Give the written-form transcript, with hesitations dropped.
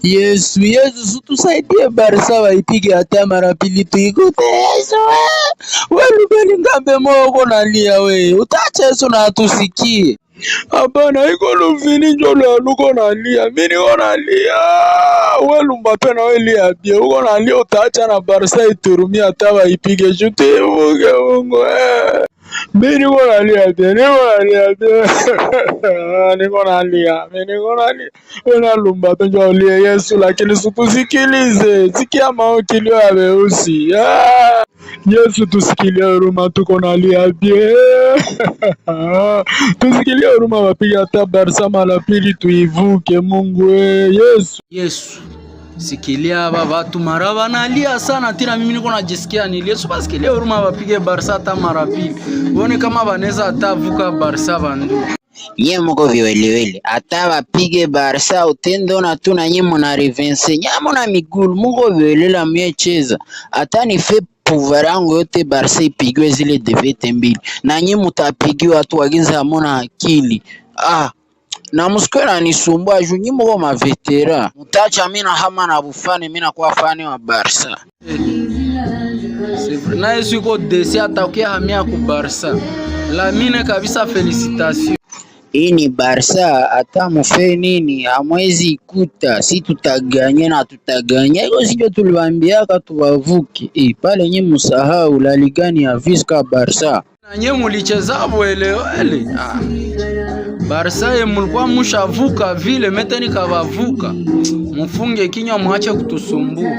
Yesu, Yesu tusaidie Barca waipige hata mara pili tuikute Yesu. Wewe bali ngambe moko nalia we. Utaacha Yesu na atusikie. Hapana, iko luvini njolo aluko nalia. Mimi niko nalia. Wewe Mbappe na wewe lia pia. Uko nalia utaacha na Barca iturumia hata waipige shute Mungu. Mimi niko nalia pia. Niko nalia. Wewe Mbappe njoo lia Yesu lakini usitusikilize. Sikia maokilio ya weusi. Yesu tusikilie huruma tuko nalia pia. Tusikilie huruma wapiga hata Barca mara pili tuivuke Mungu Yesu. Yesu. Sikilia aba watu mara wanalia sana tena mimi niko najisikia nilie. Yesu basikilie huruma wapige Barca hata mara pili. Uone kama wanaweza hata vuka Barca bandu. Nye mko viwelewele. Hata wapige Barca utendo na tu na nye muna revense. Nye muna migulu mko viwelela miecheza. Hata ni fe pouvoir yangu yote Barca ipigwe zile devete mbili. Na nye mutapigiwa watu waginza hamona akili. Na musikwe na nisumbua juu nye mko mavetera. Mutacha mina hama na bufani mina kwa fani wa Barca. Na Yesu yuko desi atakia hamia ku Barca. La mine kabisa felicitation. Hii ni Barca hata mufe nini hamwezi ikuta, si tutaganya na tutaganya. Iko sijo tuliwaambiaka tuwavuke. Pale nye musahau La Liga ni ya Visca Barca. Na nye mulicheza bwelewele. Barca ye mulikuwa mushavuka vile meteni kawavuka. Mufunge kinywa mwache kutusumbua.